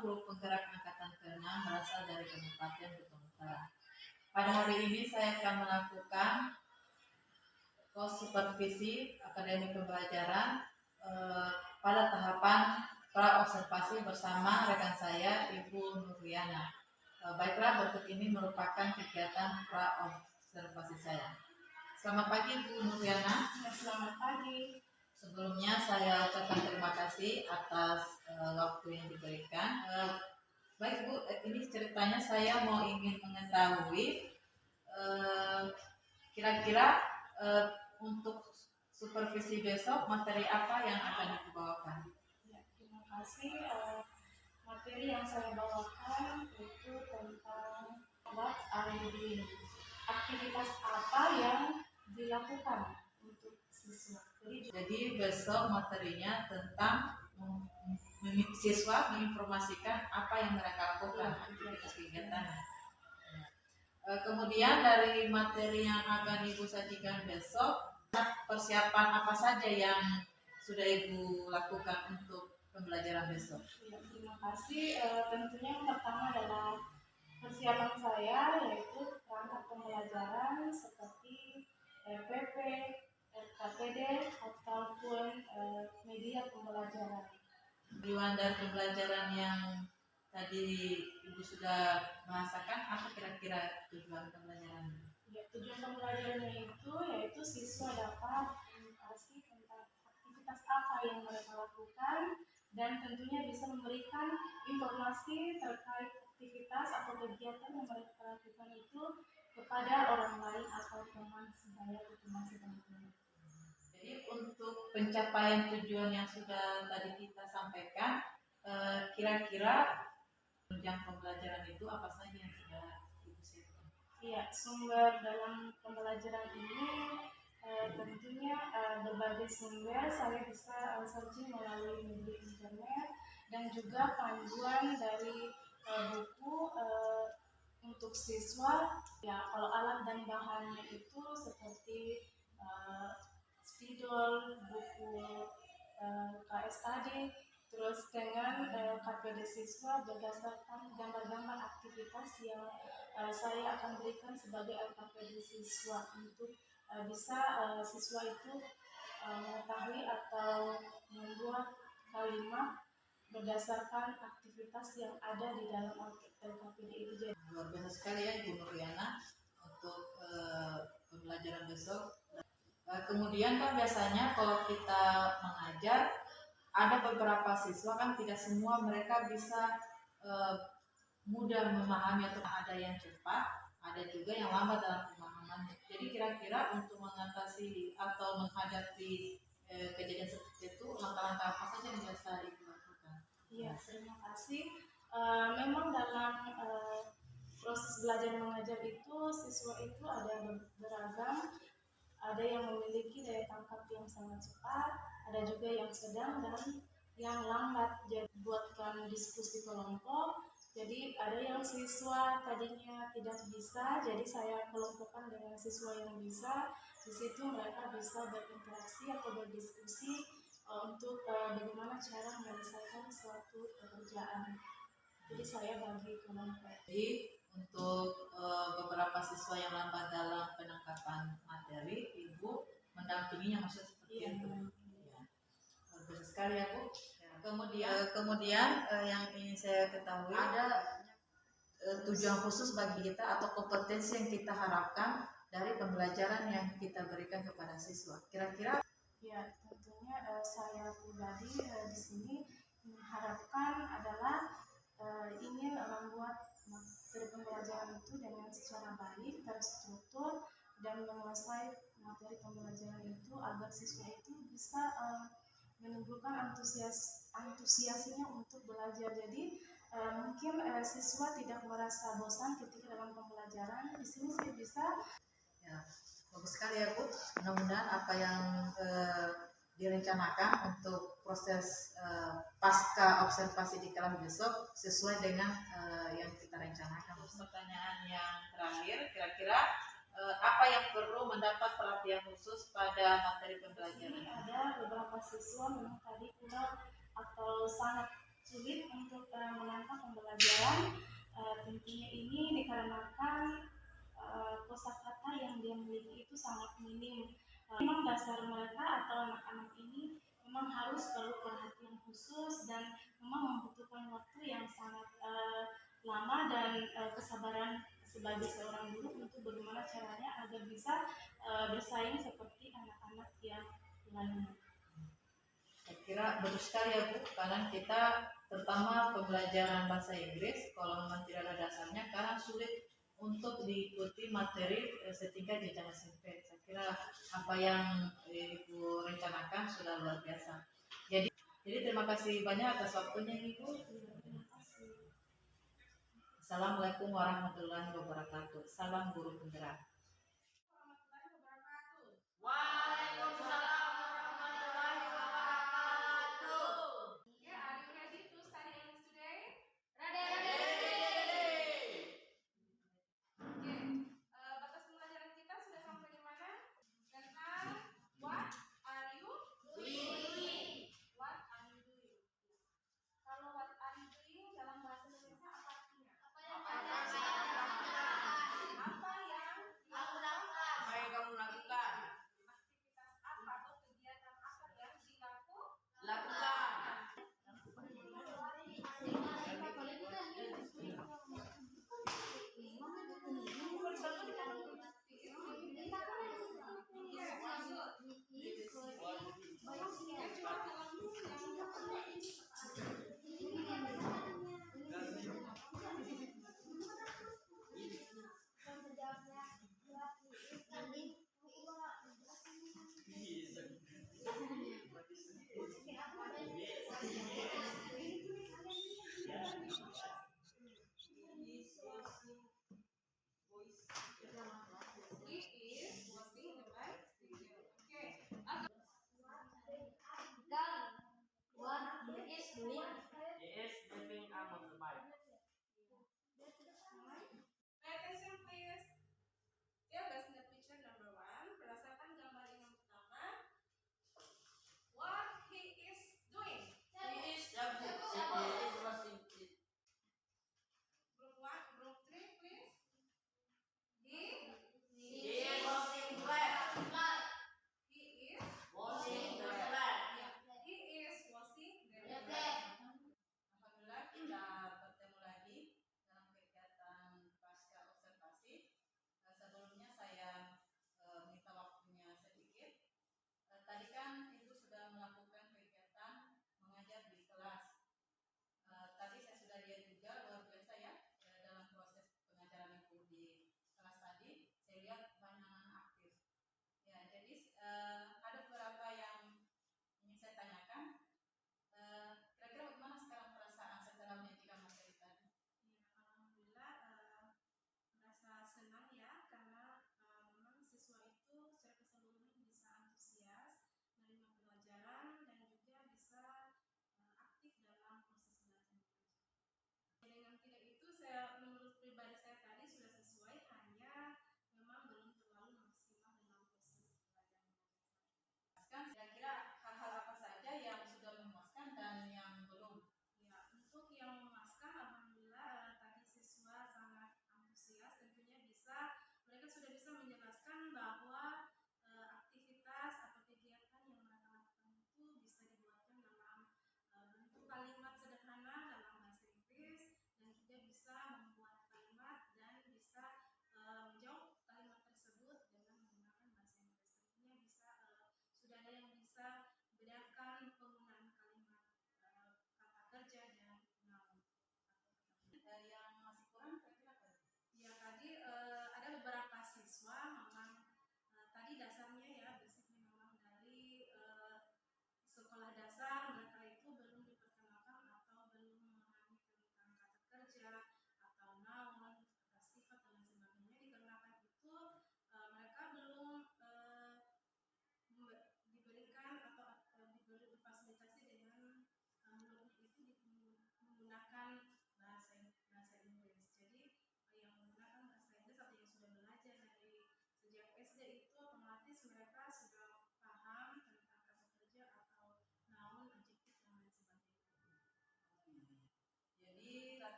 guru penggerak angkatan ke-6 berasal dari Kabupaten Belitung Utara. Pada hari ini saya akan melakukan supervisi akademi pembelajaran pada tahapan pra-observasi bersama rekan saya, Ibu Nuriana. Baiklah, berikut ini merupakan kegiatan pra-observasi saya. Selamat pagi, Bu Nuriana. Selamat pagi. Sebelumnya saya ucapkan terima kasih atas waktu yang diberikan. Baik Bu, ini ceritanya saya mau ingin mengetahui kira-kira untuk supervisi besok materi apa yang akan dibawakan? Ya, terima kasih. Materi yang saya bawakan itu tentang what are you doing? Aktivitas apa yang dilakukan untuk siswa. Jadi besok materinya tentang siswa menginformasikan apa yang mereka lakukan, aktivitas kegiatan. Kemudian dari materi yang akan Ibu sajikan besok, persiapan apa saja yang sudah Ibu lakukan untuk pembelajaran besok? Ya, terima kasih. Tentunya yang pertama adalah persiapan saya, yaitu perangkat pembelajaran seperti RPP, RKPD, ataupun media pembelajaran. Tujuan dari pembelajaran yang tadi Ibu sudah bahasakan, apa kira-kira tujuan pembelajarannya? Ya, tujuan pembelajarannya itu yaitu siswa dapat mengetahui tentang aktivitas apa yang mereka lakukan dan tentunya bisa memberikan informasi terkait aktivitas atau kegiatan yang mereka lakukan itu kepada orang lain atau teman sebaya atau teman sekamar. Jadi untuk pencapaian tujuan yang sudah tadi kita sampaikan, kira-kira jenjang pembelajaran itu apa saja yang sudah Ibu siapkan? Iya, sumber dalam pembelajaran ini tentunya berbagai sumber saya bisa searching melalui media internet dan juga panduan dari buku untuk siswa. Ya, kalau alat dan bahannya itu seperti spidol, buku KS tadi, terus dengan KPD siswa berdasarkan gambar-gambar aktivitas yang saya akan berikan sebagai KPD siswa untuk bisa siswa itu mengetahui atau membuat kalimat berdasarkan aktivitas yang ada di dalam LKPD itu. Luar biasa sekali ya Ibu Nuriana untuk pembelajaran besok. Kemudian kan biasanya kalau kita mengajar, ada beberapa siswa kan tidak semua mereka bisa mudah memahami atau ada yang cepat, ada juga yang lambat dalam pemahamannya. Jadi kira-kira untuk mengatasi atau menghadapi kejadian seperti itu, langkah-langkah apa saja yang biasa Ibu lakukan? Iya, terima kasih. Memang dalam proses belajar mengajar itu siswa itu ada beragam. Ada yang memiliki daya tangkap yang sangat cepat, ada juga yang sedang dan yang lambat. Jadi buatkan diskusi kelompok. Jadi ada yang siswa tadinya tidak bisa, jadi saya kelompokkan dengan siswa yang bisa. Di situ mereka bisa berinteraksi atau berdiskusi untuk bagaimana cara menyelesaikan suatu pekerjaan. Jadi saya bagi kelompok. Jadi untuk beberapa siswa yang lambat dalam penangkapan materi, Ibu mendampinginya, maksudnya seperti itu. Ya. Bagus sekali ya Bu. Ya. Kemudian yang ingin saya ketahui, ada tujuan khusus bagi kita atau kompetensi yang kita harapkan dari pembelajaran yang kita berikan kepada siswa. Kira-kira? Ya, tentunya saya pribadi di sini mengharapkan adalah ingin membuat materi pembelajaran itu dengan secara baik, terstruktur, dan menguasai materi pembelajaran itu agar siswa itu bisa menimbulkan antusiasnya untuk belajar. Jadi mungkin siswa tidak merasa bosan ketika dalam pembelajaran. Di sini saya bisa. Ya, bagus sekali ya Bu. Mudah-mudahan apa yang direncanakan untuk proses pasca observasi di kelas besok sesuai dengan yang kita rencanakan. Pertanyaan yang terakhir, kira-kira apa yang perlu mendapat perhatian khusus pada materi pembelajaran? Ada beberapa siswa memang tadi kurang atau sangat sulit untuk menangkap pembelajaran. Tentunya ini dikarenakan kosakata yang dia miliki itu sangat minim. Memang dasar mereka atau anak-anak ini memang harus perlu perhatian khusus dan memang membutuhkan waktu yang sangat lama dan kesabaran sebagai seorang guru untuk bagaimana caranya agar bisa bersaing seperti anak-anak yang lainnya. Saya kira betul sekali ya Bu, karena kita terutama pembelajaran bahasa Inggris kalau memang tidak ada dasarnya karena sulit untuk diikuti materi setingkat jenjang SMP. Saya kira apa yang Ibu rencanakan sudah luar biasa. Jadi terima kasih banyak atas waktunya Ibu. Terima kasih. Assalamualaikum warahmatullahi wabarakatuh. Salam guru penggerak. Waalaikumsalam warahmatullahi wabarakatuh. Yeah, are you ready to study English today? Oke, batas pembelajaran kita sudah sampai di mana? Tentang what are you doing? What are you doing? Kalau what are you doing dalam bahasa Indonesia apa artinya? Apa yang Apa yang kamu lakukan? aktivitas apa atau kegiatan apa yang dilakukan? Lakukan. He is watching the bike sticker. Okay. He is driving a motorbike. Pay attention please. Okay, let's the picture number 1. Berdasarkan gambar yang pertama, what he is doing. He is washing it. Group 1, group 3 please. He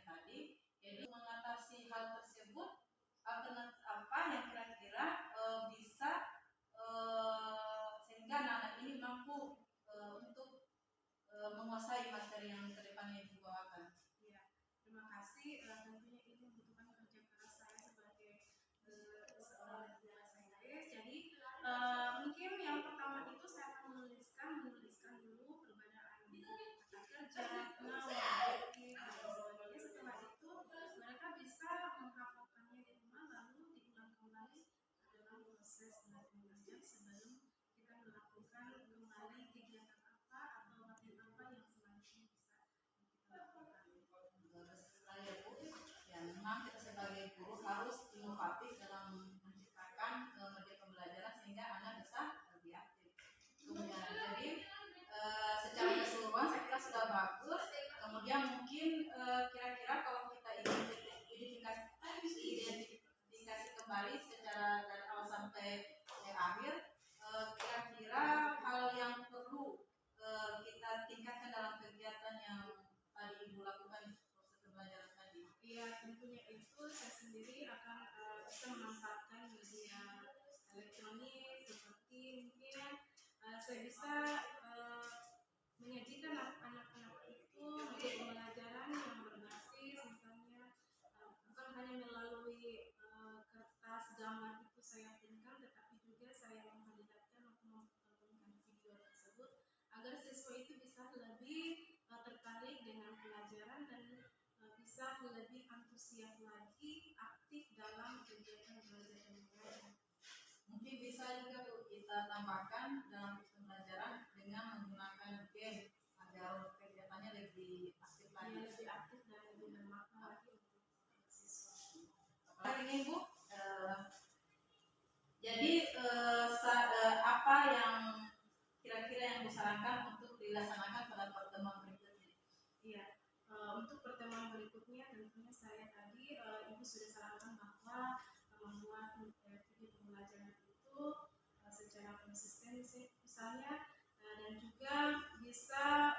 tadi. Jadi mengatasi hal tersebut, alternatif apa yang kira-kira bisa sehingga anak-anak ini mampu untuk menguasai materi yang ke depannya dibawakan. Ya, terima kasih. Tentunya ini membutuhkan kerja keras saya sebagai seorang guru bahasa Inggris. Jadi mungkin yang pertama itu saya akan menuliskan dulu perbedaan kata kerja, noun, adjektif, dan sebagainya. Setelah itu mereka bisa menghafalkannya di rumah, lalu diulang kembali dalam proses belajar mengajar sebelum kita melakukan kembali kegiatan apa atau latihan apa yang selanjutnya bisa kita lakukan. Saya Bu, ya memang kita sebagai guru harus inovatif dalam menciptakan media pembelajaran sehingga anak bisa lebih aktif. Kemudian jadi secara keseluruhan saya kira sudah bagus. Kemudian mungkin kira-kira kalau kita identifikasi kembali secara dari awal sampai akhir, kira-kira hal yang perlu kita tingkatkan dalam kegiatan yang tadi Ibu lakukan proses pembelajaran tadi. Iya, tentunya itu saya sendiri akan bisa memanfaatkan media elektronik seperti mungkin saya bisa menyajikan anak-anak itu media pembelajaran yang berbasis misalnya bukan hanya melalui kertas gambar itu saya printkan, tetapi juga saya memperlihatkan atau mempertontonkan video tersebut agar siswa itu bisa lebih tertarik dengan pelajaran dan bisa lebih antusias lagi aktif dalam kegiatan belajar dan mengajar. Mungkin bisa juga tuh kita tambahkan dalam pembelajaran dengan menggunakan game agar kegiatannya lebih aktif lagi. Lebih aktif dan lebih bermakna lagi untuk siswa. Apalagi ini Bu, jadi apa yang kira-kira yang disarankan untuk dilaksanakan pada pertemuan berikutnya? Iya, untuk pertemuan berikutnya tentunya saya tadi Ibu sudah sarankan bahwa membuat video pembelajaran itu secara konsisten misalnya dan juga bisa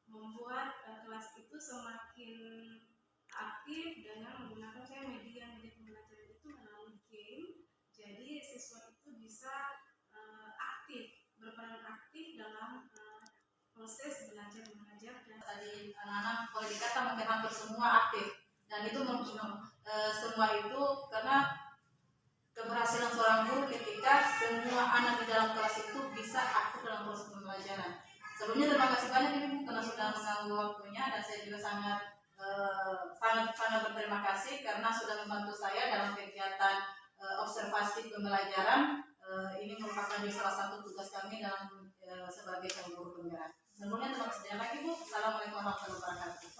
membuat kelas itu semakin aktif dengan menggunakan media pembelajaran itu melalui game. Jadi siswa itu bisa aktif, berperan aktif dalam proses belajar mengajar. Dan tadi anak-anak boleh dikata mungkin hampir semua aktif, dan itu semua itu karena keberhasilan seorang guru ketika semua anak di dalam kelas itu bisa aktif dalam proses pembelajaran. Sebelumnya terima kasih banyak Ibu karena sudah mengganggu waktunya, dan saya juga sangat berterima kasih karena sudah membantu saya dalam kegiatan observasi pembelajaran. Ini merupakan salah satu tugas kami dalam sebagai guru penggerak. Sebelumnya terima kasih lagi Bu. Assalamualaikum warahmatullahi wabarakatuh.